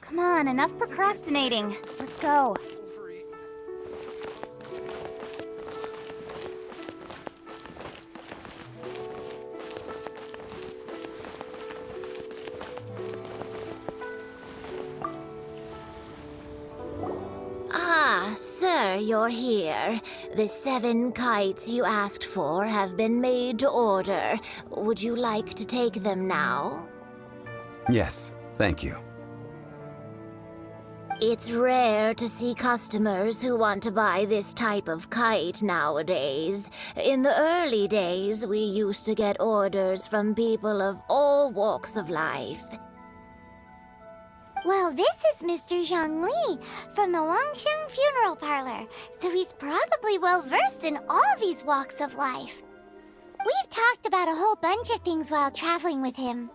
Come on, enough procrastinating. Let's go. Ah, sir, you're here. The 7 kites you asked for have been made to order. Would you like to take them now? Yes, thank you. It's rare to see customers who want to buy this type of kite nowadays. In the early days, we used to get orders from people of all walks of life. Well, this is Mr. Zhongli from the Wangsheng Funeral Parlor, so he's probably well-versed in all these walks of life. We've talked about a whole bunch of things while traveling with him.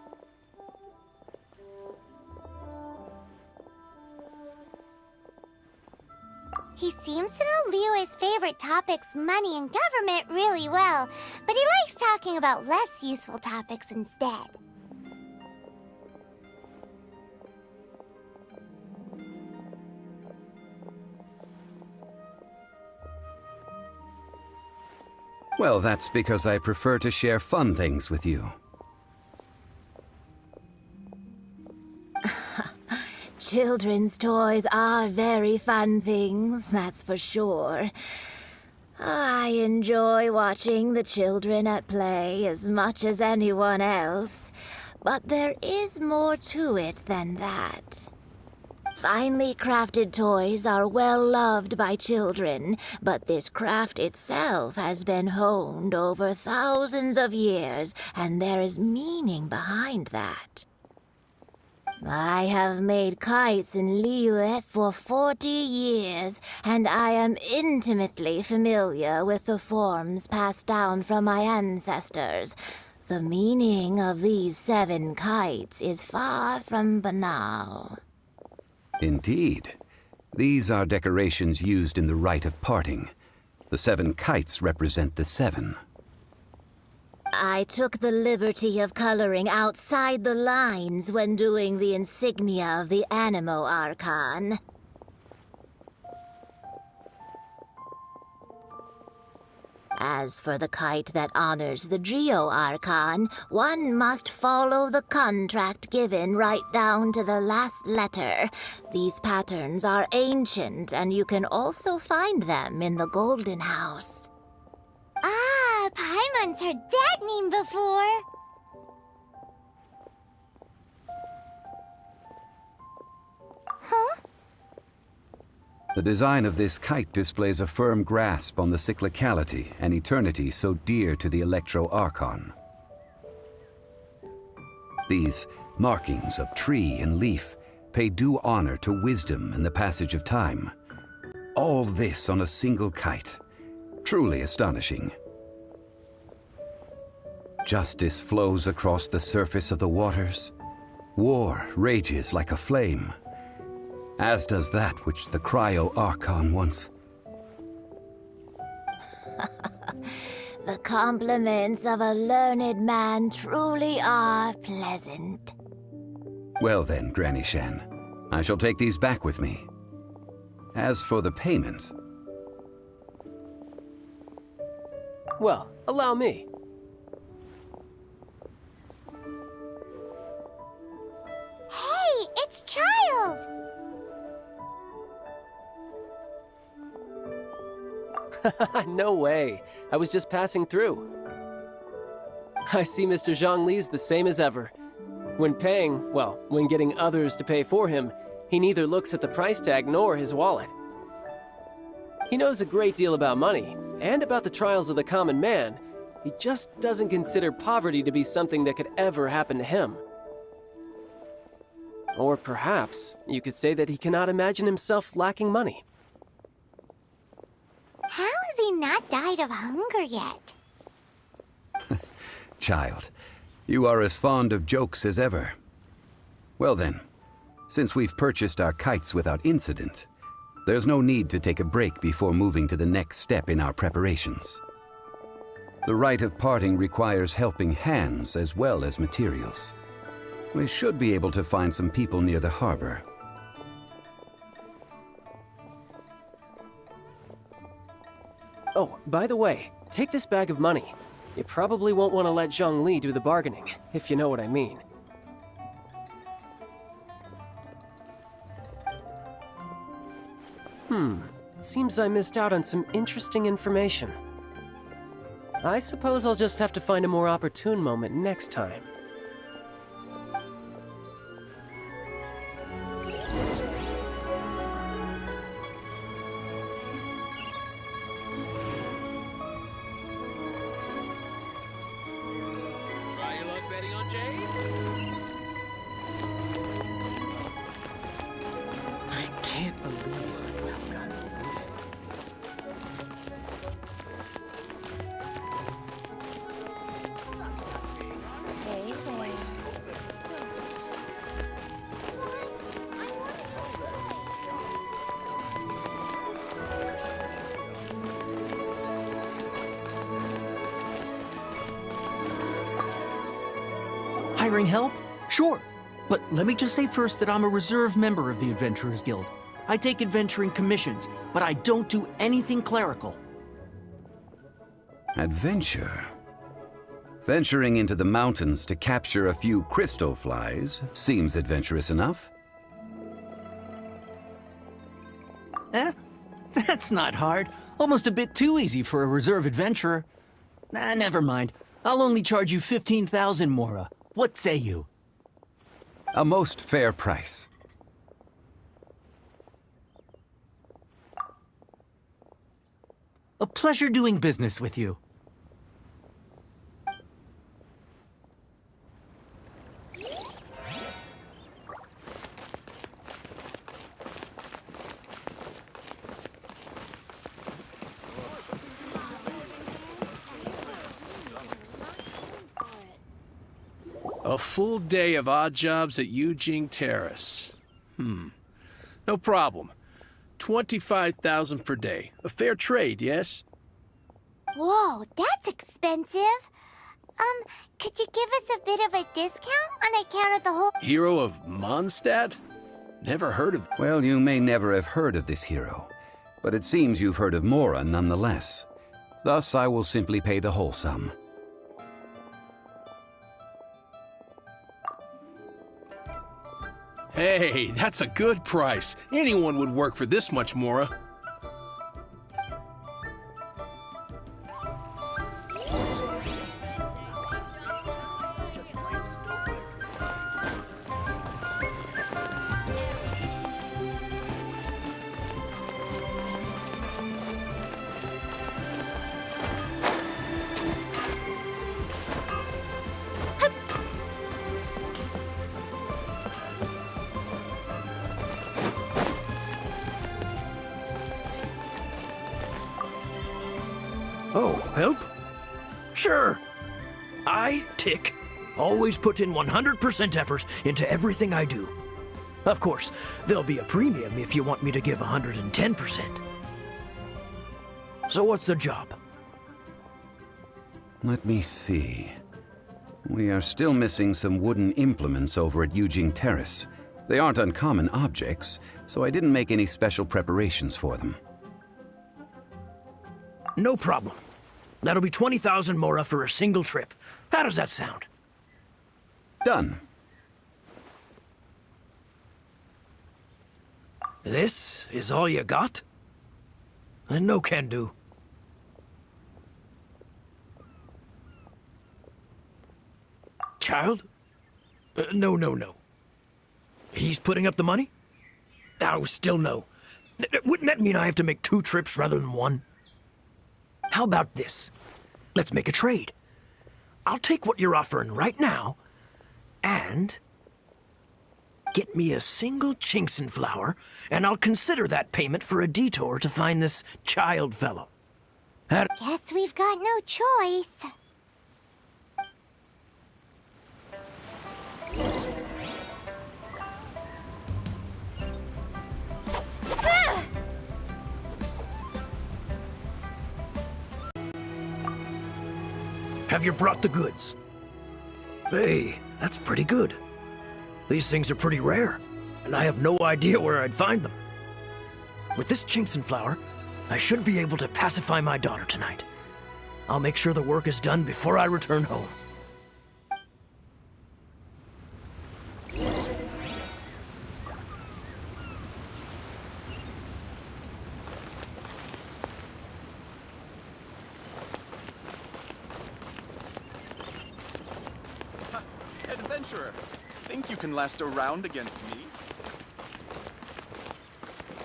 He seems to know Liyue's favorite topics, money and government, really well, but he likes talking about less useful topics instead. Well, that's because I prefer to share fun things with you. Children's toys are very fun things, that's for sure. I enjoy watching the children at play as much as anyone else, but there is more to it than that. Finely crafted toys are well loved by children, but this craft itself has been honed over thousands of years, and there is meaning behind that. I have made kites in Liyue for 40 years, and I am intimately familiar with the forms passed down from my ancestors. The meaning of these 7 kites is far from banal. Indeed. These are decorations used in the rite of parting. The 7 kites represent the 7. I took the liberty of coloring outside the lines when doing the insignia of the Animo Archon. As for the kite that honors the Drio Archon, one must follow the contract given right down to the last letter. These patterns are ancient, and you can also find them in the Golden House. Ah, Paimon's heard that name before. Huh? The design of this kite displays a firm grasp on the cyclicality and eternity so dear to the Electro Archon. These markings of tree and leaf pay due honor to wisdom and the passage of time. All this on a single kite. Truly astonishing. Justice flows across the surface of the waters. War rages like a flame, as does that which the Cryo Archon once. The compliments of a learned man truly are pleasant. Well then, Granny Shan, I shall take these back with me. As for the payment... Well, allow me. Hey, it's Child! No way. I was just passing through. I see Mr. Zhongli's the same as ever. When paying, well, when getting others to pay for him, he neither looks at the price tag nor his wallet. He knows a great deal about money, and about the trials of the common man. He just doesn't consider poverty to be something that could ever happen to him. Or perhaps you could say that he cannot imagine himself lacking money. How has he not died of hunger yet? Child, you are as fond of jokes as ever. Well then, since we've purchased our kites without incident, there's no need to take a break before moving to the next step in our preparations. The rite of parting requires helping hands as well as materials. We should be able to find some people near the harbor. Oh, by the way, take this bag of money. You probably won't want to let Zhongli do the bargaining, if you know what I mean. Seems I missed out on some interesting information. I suppose I'll just have to find a more opportune moment next time. Try your luck betting on Jade? I can't believe I've gotten polluted. Hiring help? Sure. But let me just say first that I'm a reserve member of the Adventurers Guild. I take adventuring commissions, but I don't do anything clerical. Adventure? Venturing into the mountains to capture a few crystal flies seems adventurous enough. That's not hard. Almost a bit too easy for a reserve adventurer. Never mind. I'll only charge you 15,000 Mora. What say you? A most fair price. A pleasure doing business with you. A full day of odd jobs at Yujing Terrace. No problem. 25,000 per day. A fair trade, yes? Whoa, that's expensive. Could you give us a bit of a discount on account of the whole... Hero of Mondstadt? Never heard of... Well, you may never have heard of this hero, but it seems you've heard of Mora nonetheless. Thus, I will simply pay the whole sum. Hey, that's a good price. Anyone would work for this much, Mora. Oh, help? Sure. I, Tick, always put in 100% effort into everything I do. Of course, there'll be a premium if you want me to give 110%. So what's the job? Let me see. We are still missing some wooden implements over at Yujing Terrace. They aren't uncommon objects, so I didn't make any special preparations for them. No problem. That'll be 20,000 Mora for a single trip. How does that sound? Done. This is all you got? Then no can do. Child? No. He's putting up the money? Oh, still no. Wouldn't that mean I have to make 2 trips rather than 1? How about this? Let's make a trade. I'll take what you're offering right now, and get me a single Chinkson flower, and I'll consider that payment for a detour to find this child fellow. Guess we've got no choice. Have you brought the goods? Hey, that's pretty good. These things are pretty rare, and I have no idea where I'd find them. With this chinks flour, I should be able to pacify my daughter tonight. I'll make sure the work is done before I return home. Adventurer, think you can last a round against me?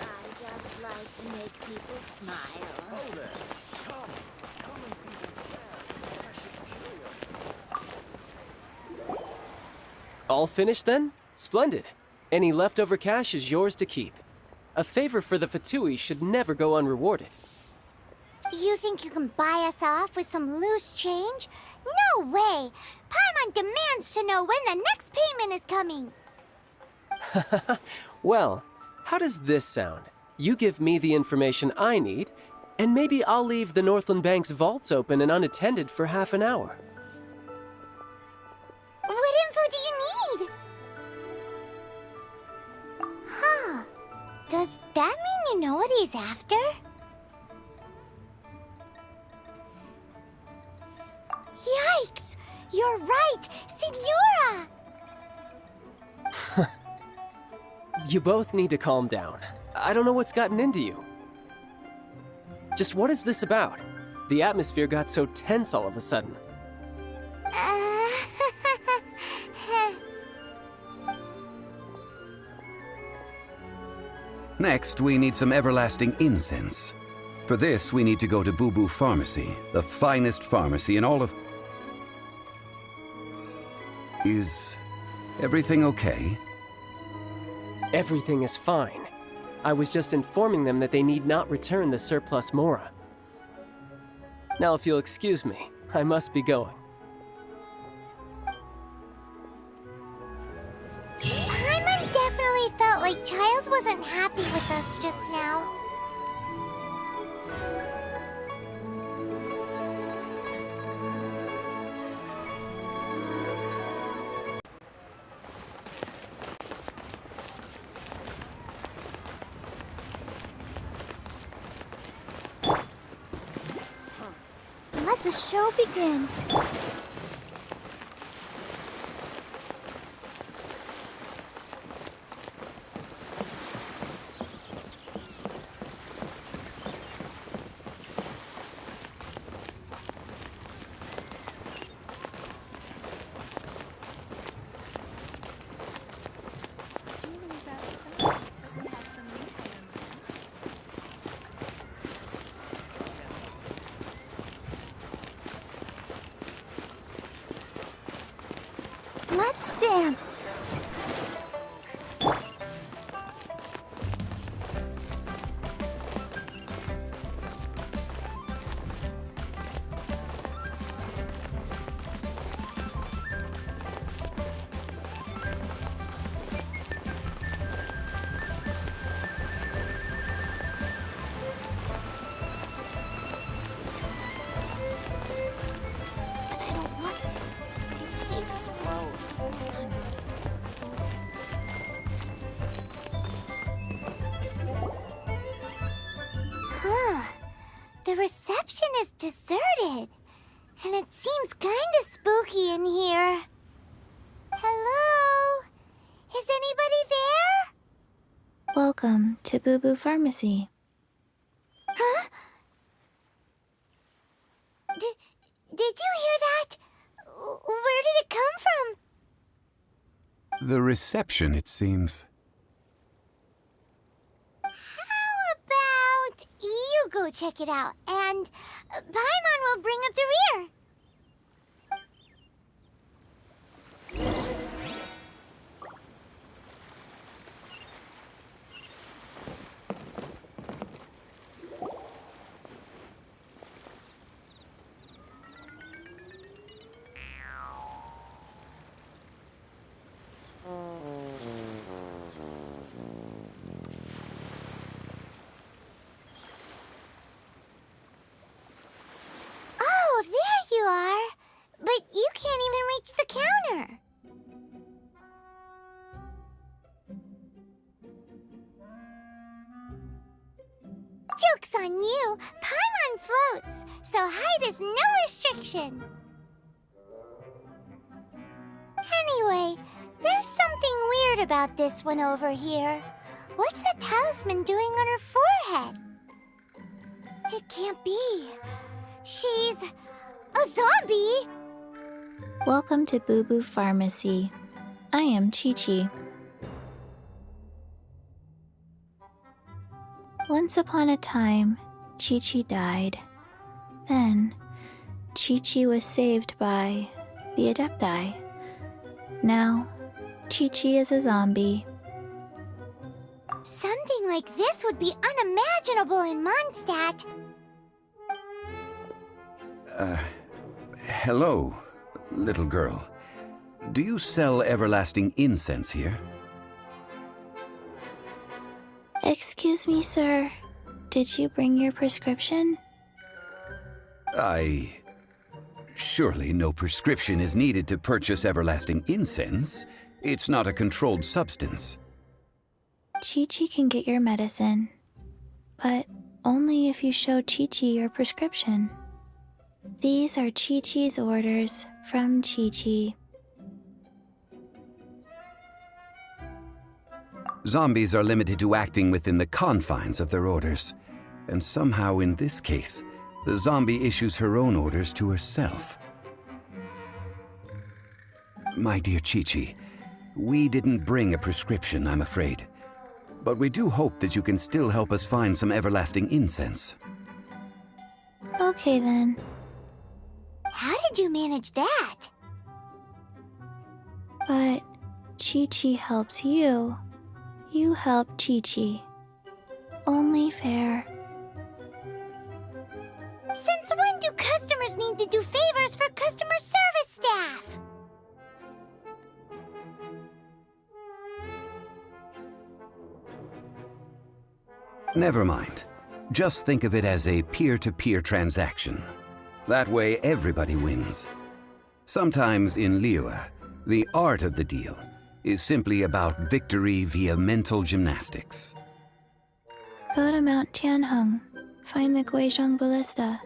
I just like to make people smile. Oh there. Come and see this rare, precious curio. All finished then? Splendid. Any leftover cash is yours to keep. A favor for the Fatui should never go unrewarded. You think you can buy us off with some loose change? No way! Paimon demands to know when the next payment is coming. Well, how does this sound? You give me the information I need, and maybe I'll leave the Northland Bank's vaults open and unattended for half an hour. What info do you need? Huh. Does that mean you know what he's after? Yikes! You're right! Signora! You both need to calm down. I don't know what's gotten into you. Just what is this about? The atmosphere got so tense all of a sudden. Next, we need some everlasting incense. For this, we need to go to Boo Boo Pharmacy, the finest pharmacy in all of... Is everything okay? Everything is fine. I was just informing them that they need not return the surplus Mora. Now, if you'll excuse me, I must be going. Paimon definitely felt like Child wasn't happy with us just now. Let the show begin. Let's dance. But I don't want to. It tastes gross. Huh. The reception is deserted. And it seems kinda spooky in here. Hello? Is anybody there? Welcome to Boo Boo Pharmacy. Huh? Did you hear that? Where did it come from? The reception, it seems. How about you go check it out, and Paimon will bring up the rear. Oh, there you Joke's on you! Paimon floats, so height is no restriction! Anyway, there's something weird about this one over here. What's the talisman doing on her forehead? It can't be. She's a zombie! Welcome to Boo Boo Pharmacy. I am Chi-Chi. Once upon a time, Chi-Chi died. Then, Chi-Chi was saved by the Adepti. Now, Chi-Chi is a zombie. Something like this would be unimaginable in Mondstadt. Hello, little girl. Do you sell everlasting incense here? Excuse me, sir. Did you bring your prescription? Surely no prescription is needed to purchase everlasting incense. It's not a controlled substance. Chi-Chi can get your medicine, but only if you show Chi-Chi your prescription. These are Chi-Chi's orders from Chi-Chi. Zombies are limited to acting within the confines of their orders. And somehow in this case, the zombie issues her own orders to herself. My dear Chi-Chi, we didn't bring a prescription, I'm afraid. But we do hope that you can still help us find some everlasting incense. Okay then. How did you manage that? But Chi-Chi helps you. You help Chi-Chi. Only fair. Since when do customers need to do favors for customer service staff? Never mind. Just think of it as a peer-to-peer transaction. That way everybody wins. Sometimes in Liyue, the art of the deal is simply about victory via mental gymnastics. Go to Mount Tianheng, find the Guizhong Ballista,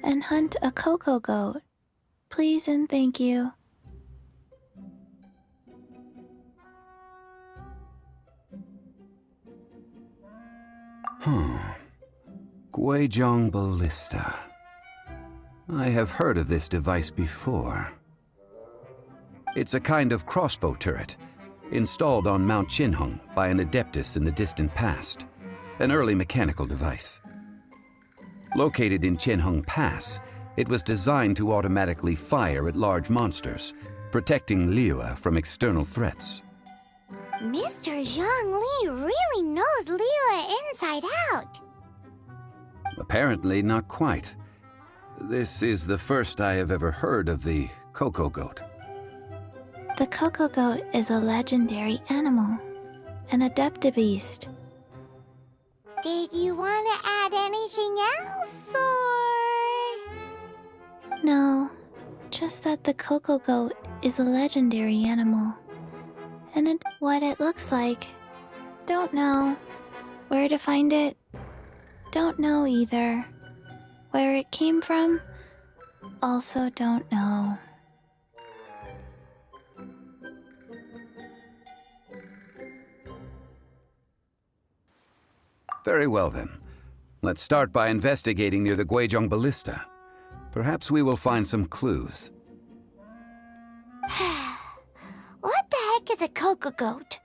and hunt a cocoa goat. Please and thank you. Guizhong Ballista. I have heard of this device before. It's a kind of crossbow turret, installed on Mount Qinheng by an adeptus in the distant past, an early mechanical device. Located in Qinheng Pass, it was designed to automatically fire at large monsters, protecting Liyue from external threats. Mr. Zhongli really knows Liyue inside out. Apparently not quite. This is the first I have ever heard of the cocoa goat. The cocoa goat is a legendary animal, an adeptibeast. Did you want to add anything else, or...? No, just that the cocoa goat is a legendary animal. And what it looks like. Don't know. Where to find it? Don't know either. Where it came from? Also don't know. Very well then. Let's start by investigating near the Guizhong Ballista. Perhaps we will find some clues. What the heck is a cocoa goat?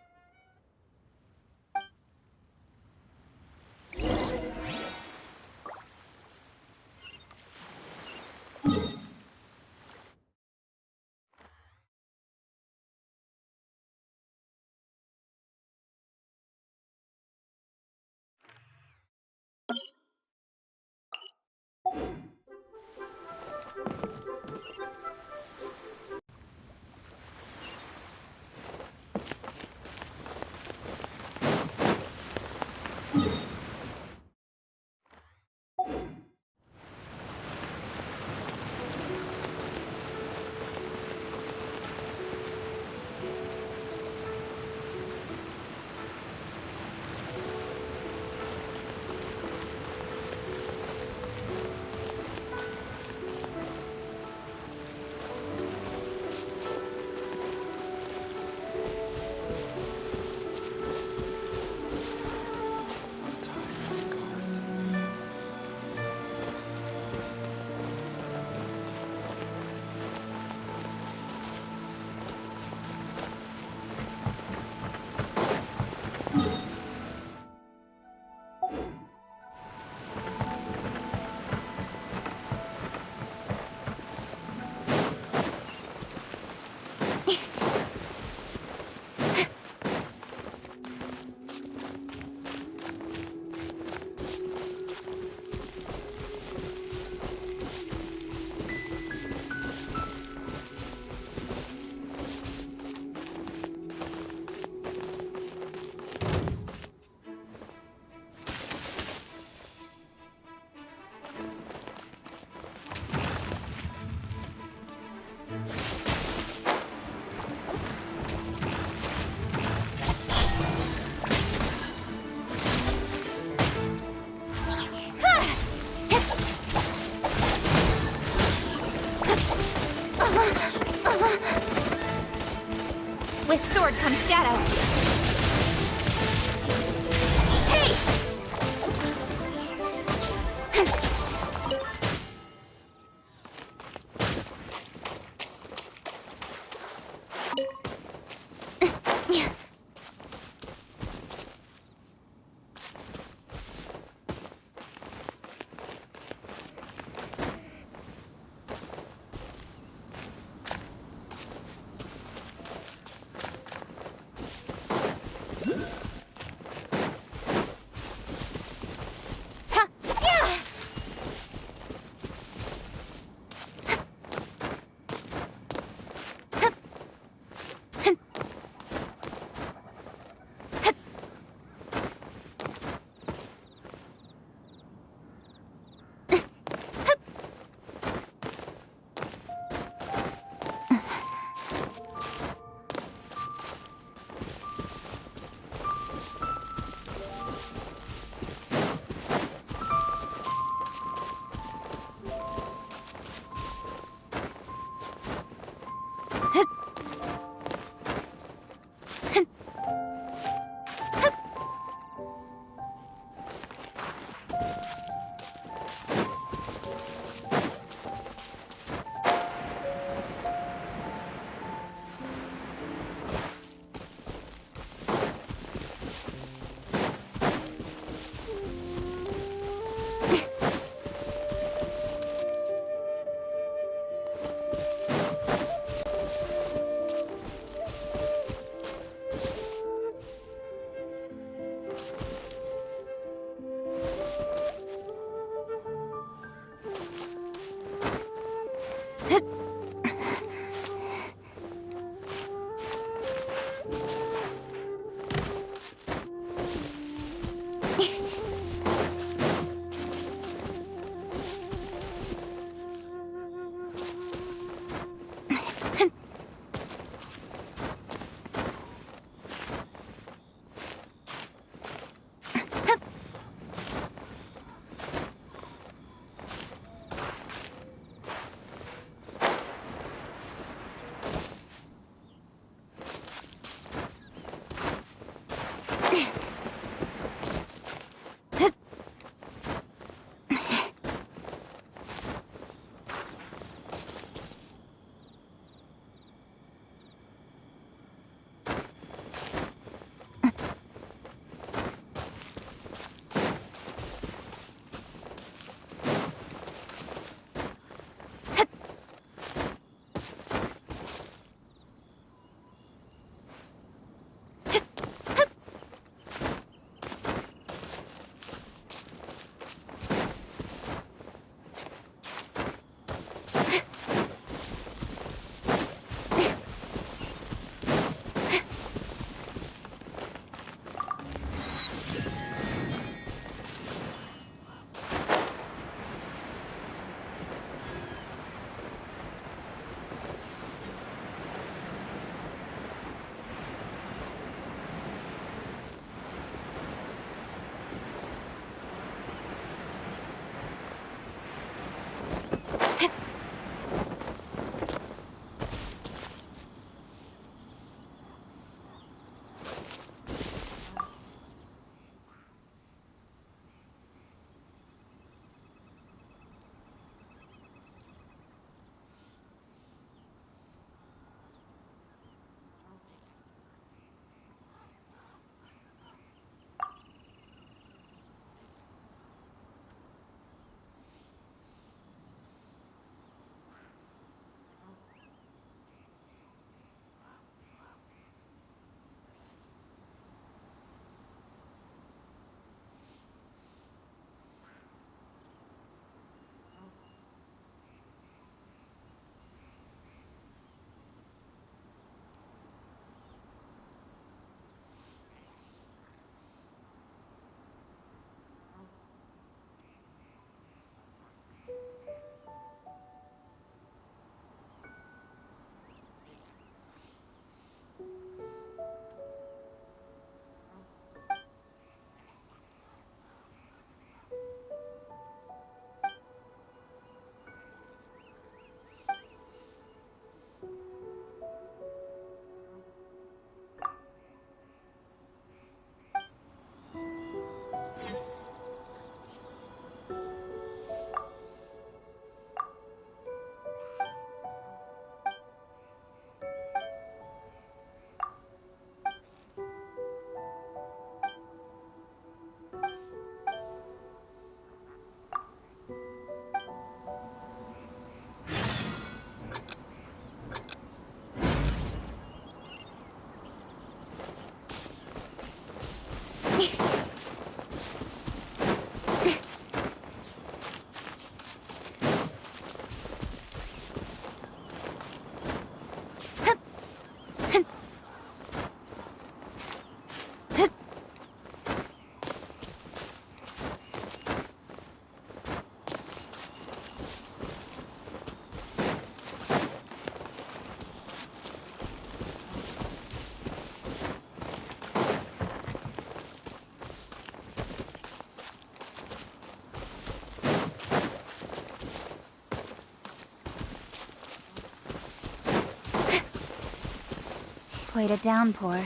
Quite a downpour.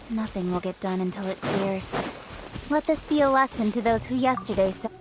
Nothing will get done until it clears. Let this be a lesson to those who yesterday said...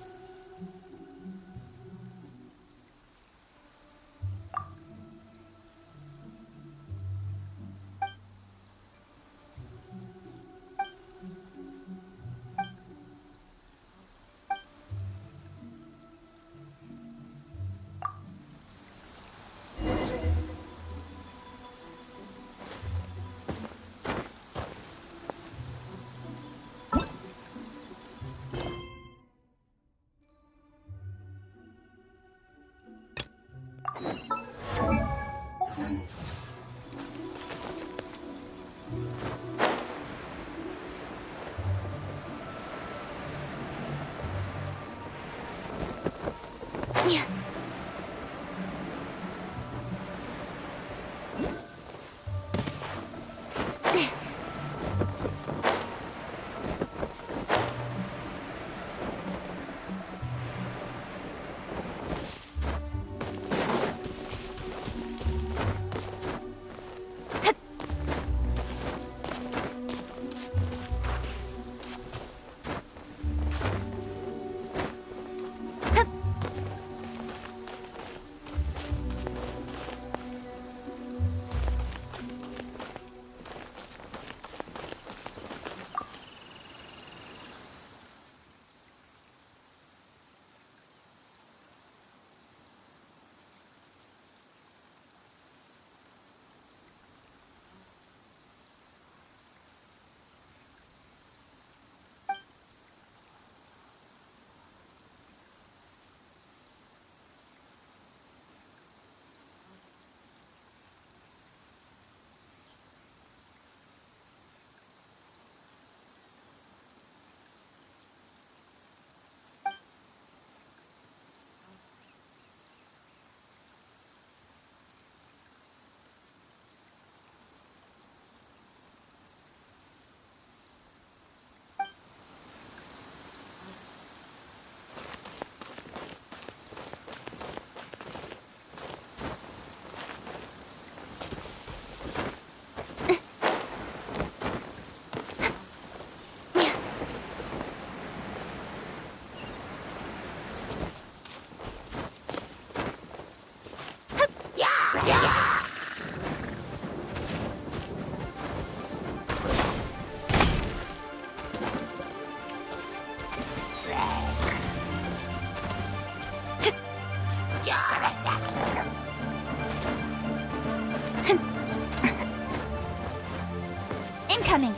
Incoming!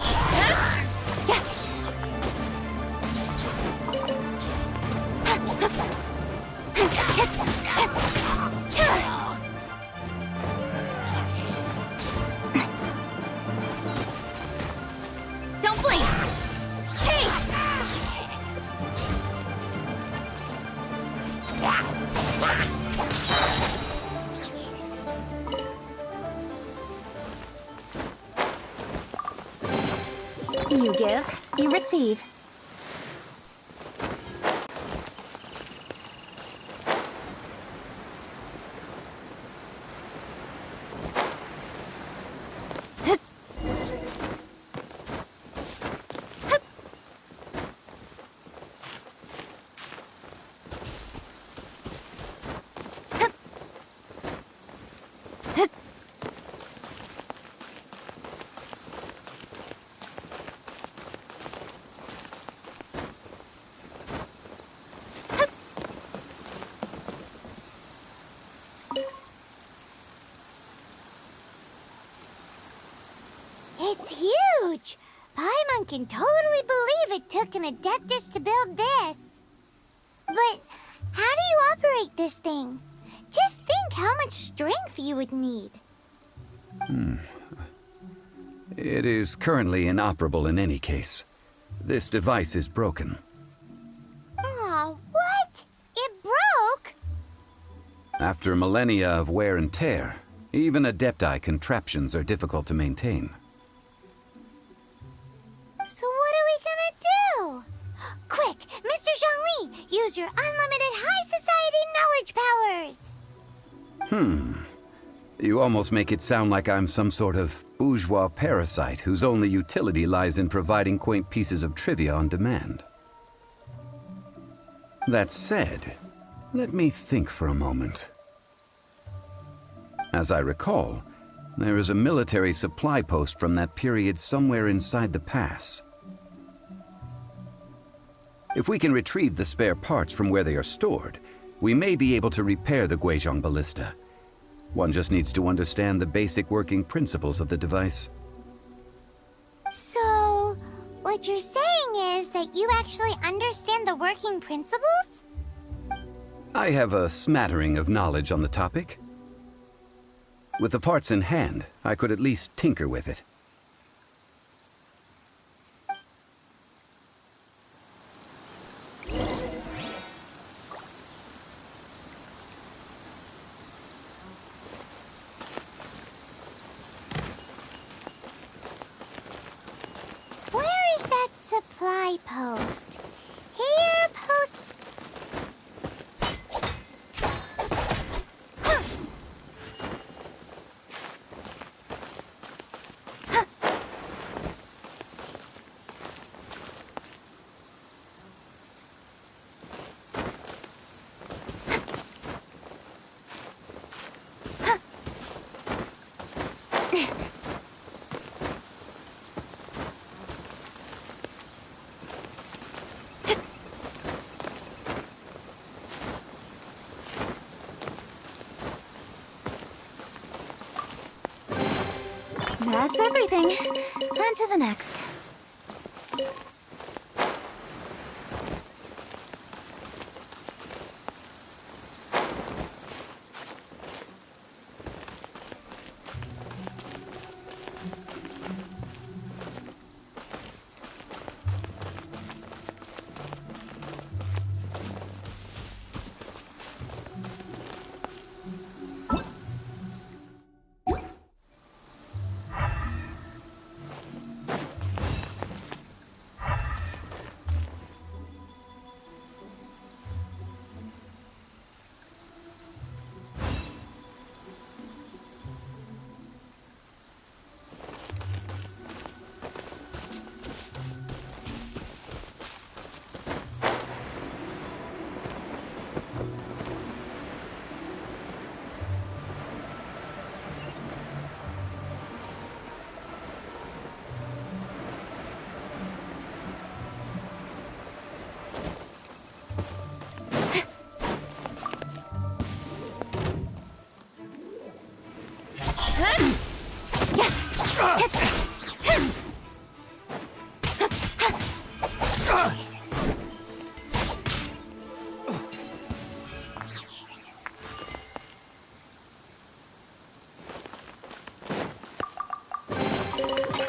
Don't blink! Hey! You give, you receive. It's huge! Paimon can totally believe believe it took an Adeptus to build this. But how do you operate this thing? Just think how much strength you would need. It is currently inoperable in any case. This device is broken. Aw, what? It broke? After millennia of wear and tear, even Adepti contraptions are difficult to maintain. So what are we gonna do? Quick, Mr. Zhongli, use your unlimited high society knowledge powers! You almost make it sound like I'm some sort of bourgeois parasite whose only utility lies in providing quaint pieces of trivia on demand. That said, let me think for a moment. As I recall, there is a military supply post from that period somewhere inside the pass. If we can retrieve the spare parts from where they are stored, we may be able to repair the Guizhong ballista. One just needs to understand the basic working principles of the device. So, what you're saying is that you actually understand the working principles? I have a smattering of knowledge on the topic. With the parts in hand, I could at least tinker with it. Where is that supply post? Here, post... Huh. Huh. That's everything. On to the next.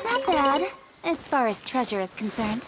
Not bad, as far as treasure is concerned.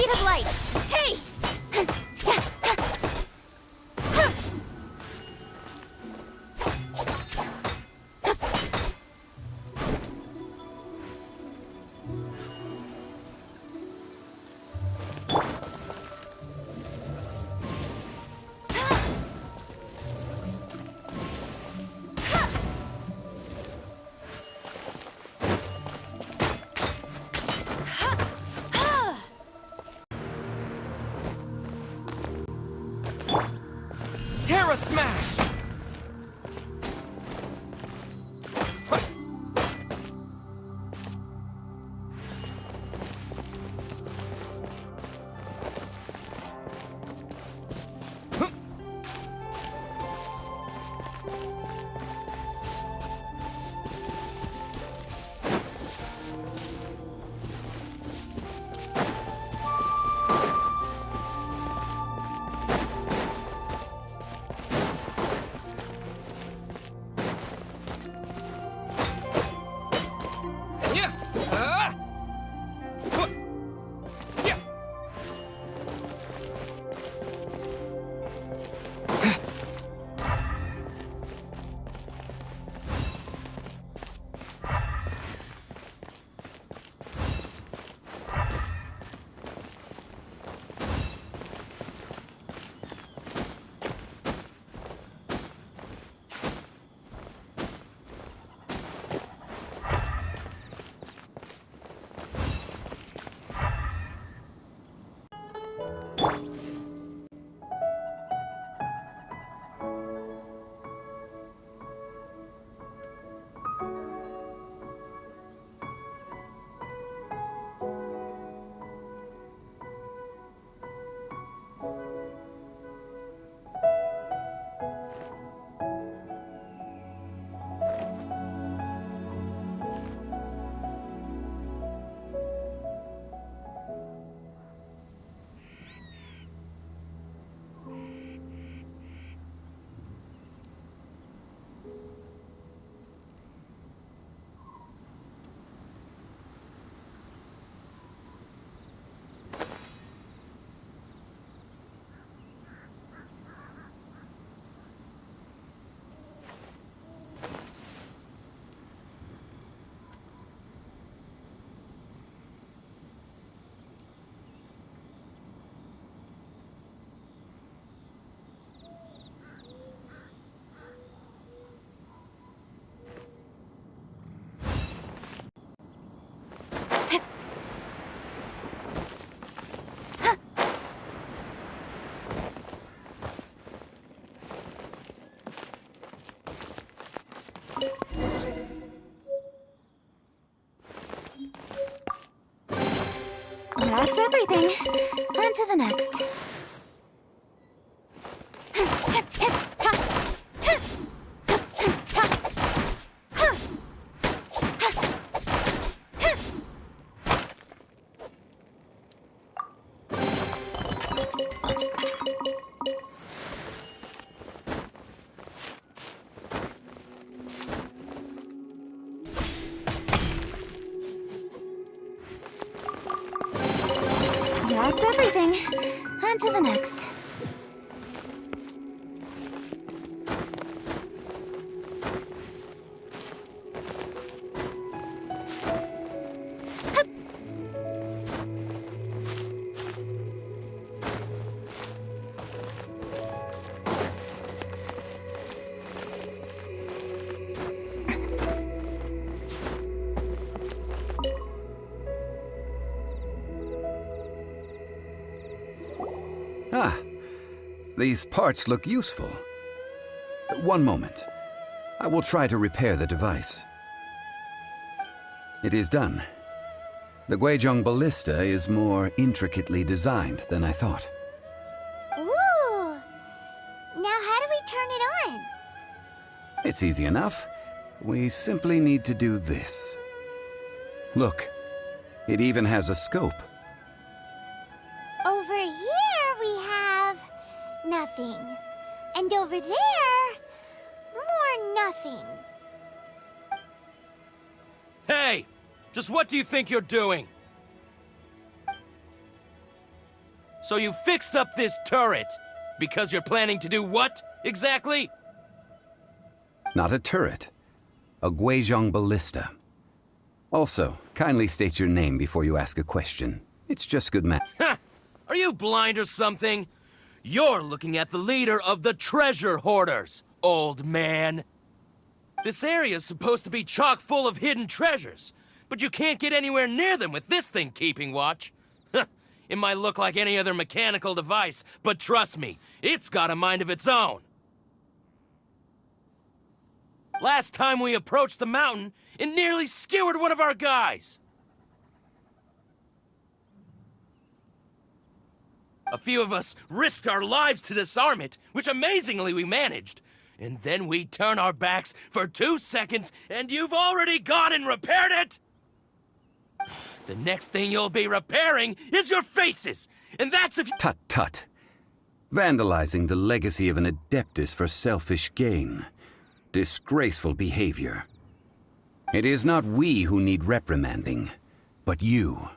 speed of light! Hey! Terra Smash! That's everything. On to the next. That's everything. On to the next. Ah, these parts look useful. One moment. I will try to repair the device. It is done. The Guizhong ballista is more intricately designed than I thought. Ooh! Now how do we turn it on? It's easy enough. We simply need to do this. Look, it even has a scope. Over here we have nothing. And over there, more nothing. Hey! Just what do you think you're doing? So you fixed up this turret because you're planning to do what, exactly? Not a turret. A Guizhong ballista. Also, kindly state your name before you ask a question. It's just good math. Ha! Are you blind or something? You're looking at the leader of the treasure hoarders, old man. This area's supposed to be chock full of hidden treasures, but you can't get anywhere near them with this thing keeping watch. It might look like any other mechanical device, but trust me, it's got a mind of its own. Last time we approached the mountain, it nearly skewered one of our guys. A few of us risked our lives to disarm it, which amazingly we managed. And then we turn our backs for 2 seconds, and you've already gone and repaired it? The next thing you'll be repairing is your faces, and that's if you— Tut tut. Vandalizing the legacy of an Adeptus for selfish gain. Disgraceful behavior. It is not we who need reprimanding, but you.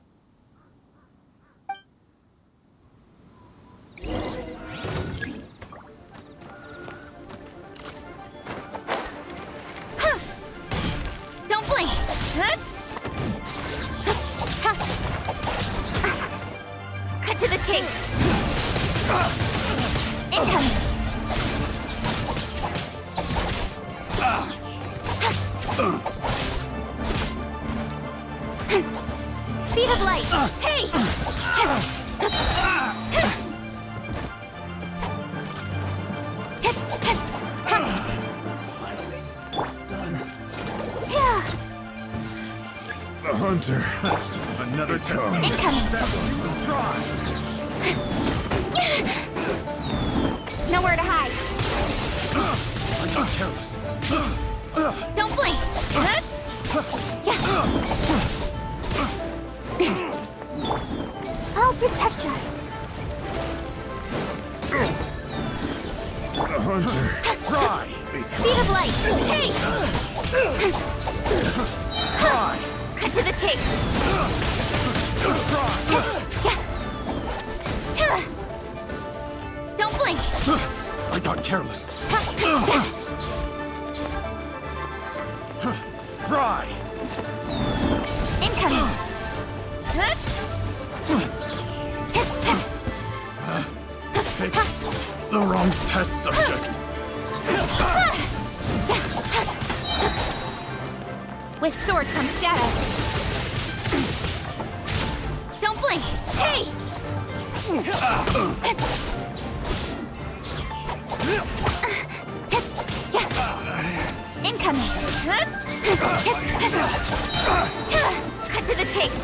Don't blink! Cut to the chase! Incoming! Speed of light! Hey! The hunter. Another test. Incoming! Nowhere to hide. I got careless. Don't blink! I'll protect us. The hunter. Fry. Speed of light! Hey! Cut to the chase! Don't blink! I got careless. Fry. Incoming! Pick the wrong test subject. With sword comes shadow. Don't blink! Hey! Incoming! Cut to the chase!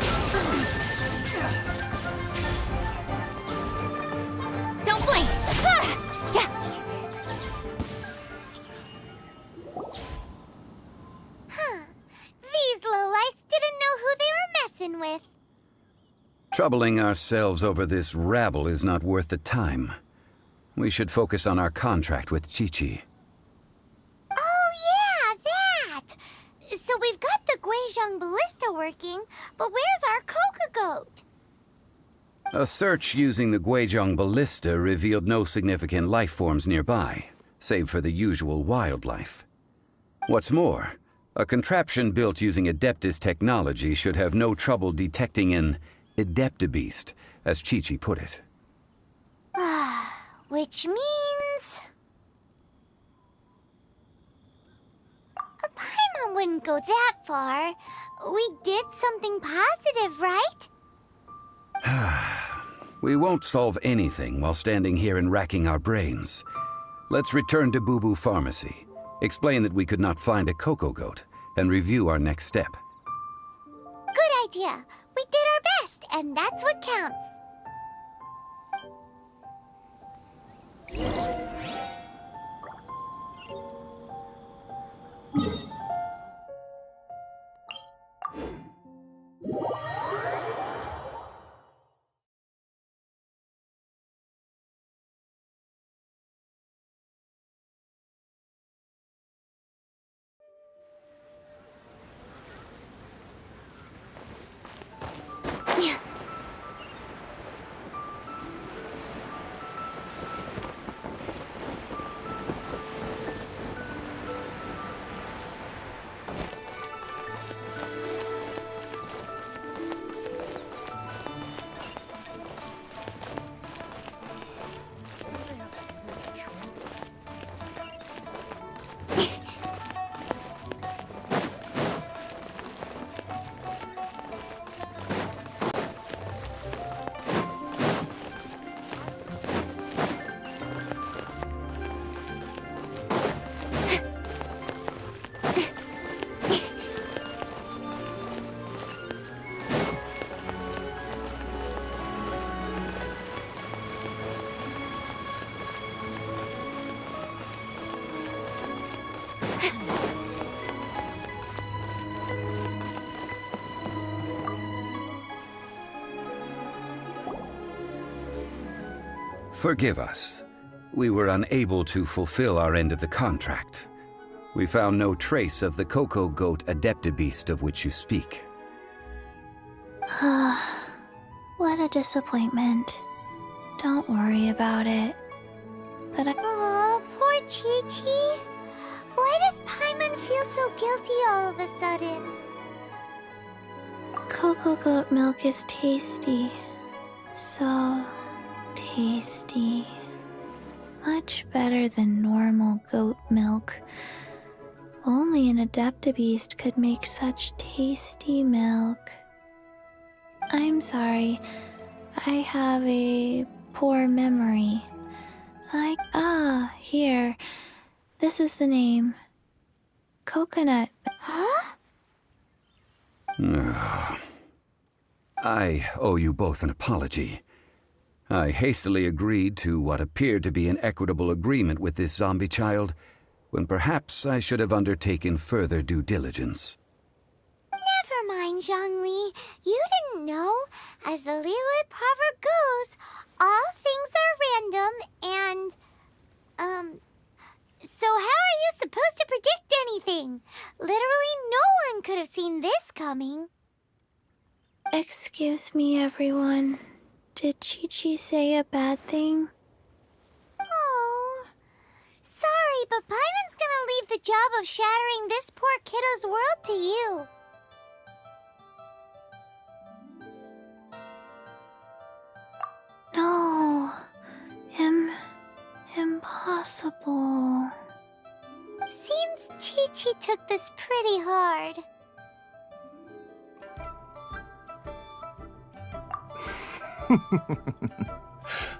Don't blink! These lowlifes didn't know who they were messing with. Troubling ourselves over this rabble is not worth the time. We should focus on our contract with Chi-Chi. Oh yeah, that! So we've got the Guizhong ballista working, but where's our Coca-Goat? A search using the Guizhong ballista revealed no significant life forms nearby, save for the usual wildlife. What's more, a contraption built using Adeptus technology should have no trouble detecting an Adeptabeast, as Chi-Chi put it. Which means... Paimon wouldn't go that far. We did something positive, right? We won't solve anything while standing here and racking our brains. Let's return to Boo Boo Pharmacy, explain that we could not find a Coco-Goat, and review our next step. Good idea. We did our best, and that's what counts. Forgive us. We were unable to fulfill our end of the contract. We found no trace of the Cocoa Goat Adeptabeast of which you speak. What a disappointment. Don't worry about it. But Oh, poor Chi-Chi. Why does Paimon feel so guilty all of a sudden? Cocoa Goat milk is tasty. So tasty. Much better than normal goat milk. Only an Adeptabeast could make such tasty milk. I'm sorry. I have a poor memory. Here. This is the name. Coconut. Huh? I owe you both an apology. I hastily agreed to what appeared to be an equitable agreement with this zombie child, when perhaps I should have undertaken further due diligence. Never mind, Zhongli. You didn't know. As the Liyue proverb goes, all things are random and, so how are you supposed to predict anything? Literally no one could have seen this coming. Excuse me, everyone. Did Chi-Chi say a bad thing? Oh, sorry, but Paimon's gonna leave the job of shattering this poor kiddo's world to you. No. Impossible. Seems Chi-Chi took this pretty hard.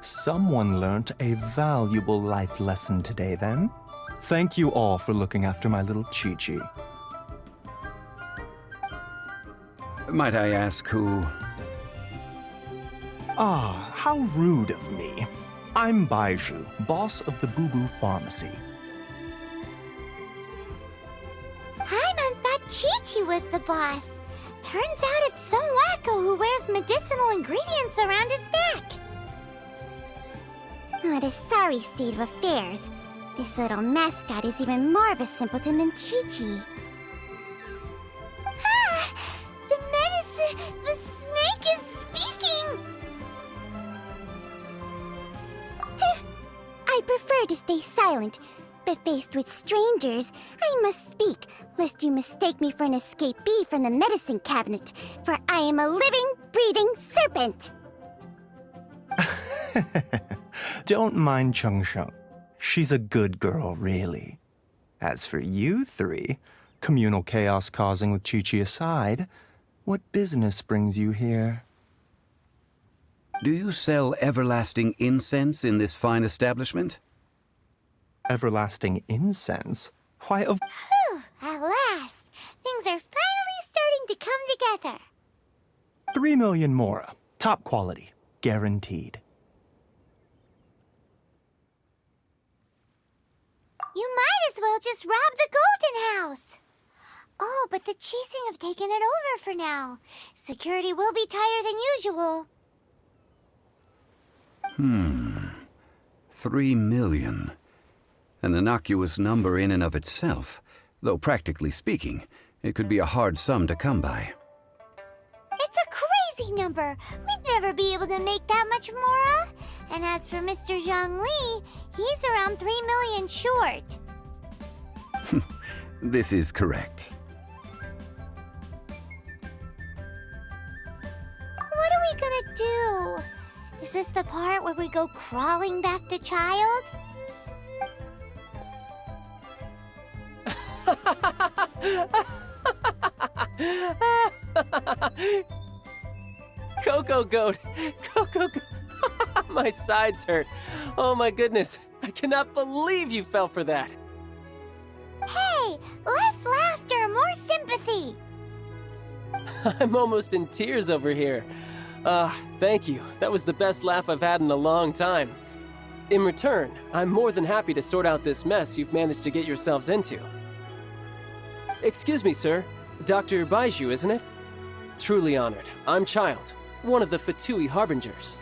Someone learnt a valuable life lesson today, then. Thank you all for looking after my little Chi-Chi. Might I ask who? Ah, how rude of me. I'm Baiju, boss of the Boo Boo Pharmacy. Paimon thought Chi-Chi was the boss. Turns out it's some wacko who wears medicinal ingredients around his neck. What a sorry state of affairs. This little mascot is even more of a simpleton than Chi-Chi. Ah! The snake is speaking! I prefer to stay silent, but faced with strangers, I must speak, lest you mistake me for an escapee from the medicine cabinet, for I am a living, breathing serpent! Don't mind Chengsheng. She's a good girl, really. As for you three, communal chaos causing with Chi-Chi aside, what business brings you here? Do you sell everlasting incense in this fine establishment? Everlasting incense? Why, of... Whew, at last! Things are finally starting to come together. 3 million mora. Top quality. Guaranteed. You might as well just rob the Golden House! Oh, but the Chising have taken it over for now. Security will be tighter than usual. 3 million. An innocuous number in and of itself, though practically speaking, it could be a hard sum to come by. It's a crazy number! We'd never be able to make that much mora. And as for Mr. Zhongli, he's around 3 million short. This is correct. What are we gonna do? Is this the part where we go crawling back to child? Cocoa Goat! Cocoa Goat! My sides hurt. Oh my goodness. I cannot believe you fell for that. Hey, less laughter, more sympathy. I'm almost in tears over here. Thank you. That was the best laugh I've had in a long time. In return, I'm more than happy to sort out this mess you've managed to get yourselves into. Excuse me, sir. Dr. Baiju, isn't it? Truly honored. I'm Child, one of the Fatui Harbingers.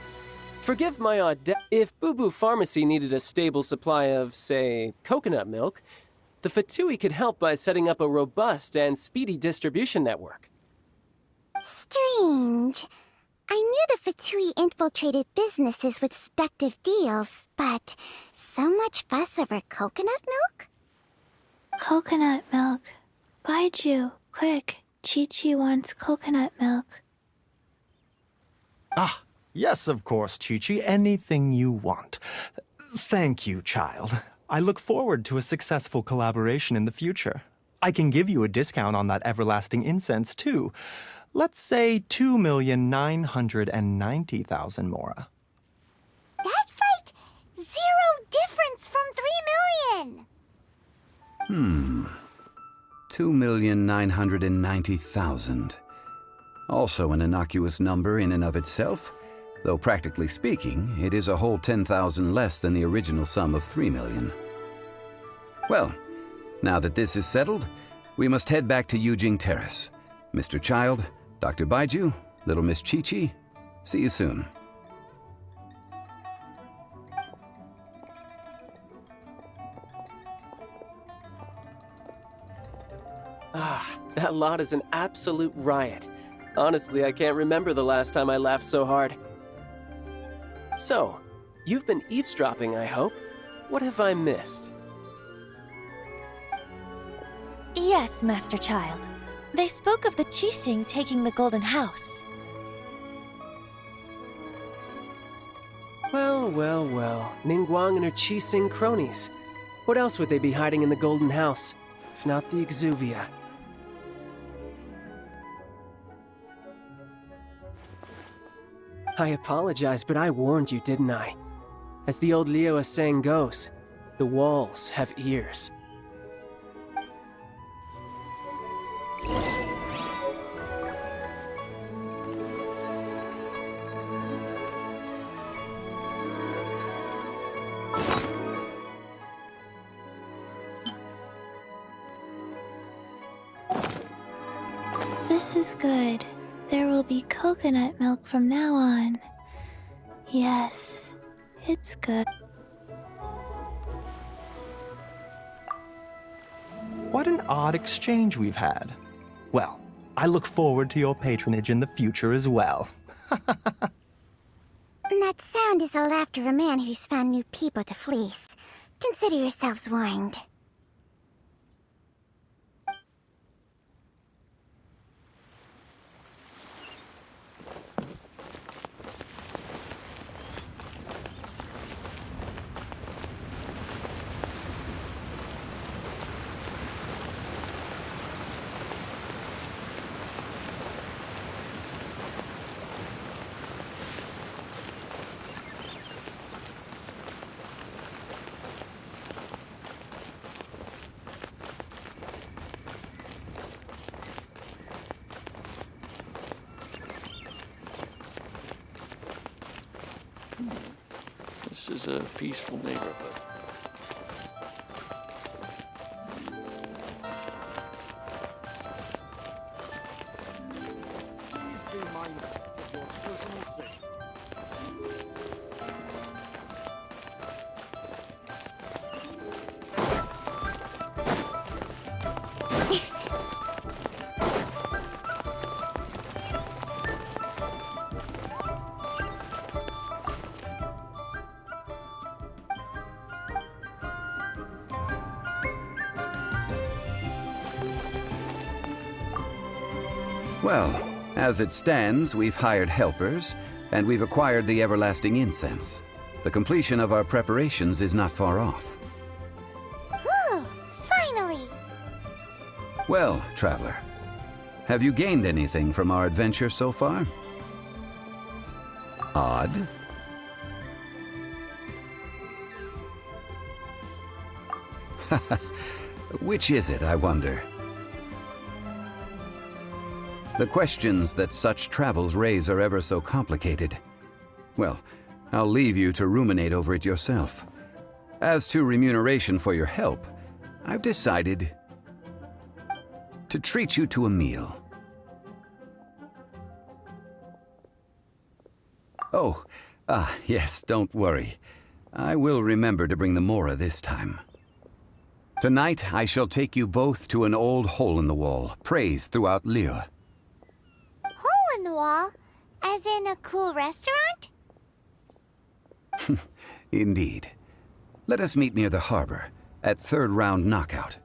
Forgive my If Boo Boo Pharmacy needed a stable supply of, say, coconut milk, the Fatui could help by setting up a robust and speedy distribution network. Strange. I knew the Fatui infiltrated businesses with seductive deals, but so much fuss over coconut milk? Coconut milk. Baiju, quick. Chi-Chi wants coconut milk. Ah, yes, of course, Chi-Chi. Anything you want. Thank you, child. I look forward to a successful collaboration in the future. I can give you a discount on that everlasting incense, too. Let's say 2,990,000 mora. That's like 0 difference from 3 million! 2,990,000. Also an innocuous number in and of itself, though practically speaking, it is a whole 10,000 less than the original sum of 3 million. Well, now that this is settled, we must head back to Yujing Terrace. Mr. Child, Dr. Baiju, little Miss Chi-Chi, see you soon. Ah, that lot is an absolute riot. Honestly, I can't remember the last time I laughed so hard. So, you've been eavesdropping, I hope? What have I missed? Yes, Master Child. They spoke of the Qixing taking the Golden House. Well, well, well. Ningguang and her Qixing cronies. What else would they be hiding in the Golden House, if not the Exuvia? I apologize, but I warned you, didn't I? As the old Liu saying goes, the walls have ears. This is good. There will be coconut milk from now on. Yes, it's good. What an odd exchange we've had. Well, I look forward to your patronage in the future as well. That sound is the laughter of a man who's found new people to fleece. Consider yourselves warned. This is a peaceful neighborhood. Please be mindful of your personal safety. Well, as it stands, we've hired helpers, and we've acquired the everlasting incense. The completion of our preparations is not far off. Whew! Finally! Well, traveler, have you gained anything from our adventure so far? Odd? Which is it, I wonder? The questions that such travels raise are ever so complicated. Well, I'll leave you to ruminate over it yourself. As to remuneration for your help, I've decided to treat you to a meal. Oh, Ah, yes, don't worry. I will remember to bring the Mora this time. Tonight, I shall take you both to an old hole-in-the-wall, praised throughout Liyue. Hole in the wall? As in a cool restaurant? Indeed. Let us meet near the harbor, at third round knockout.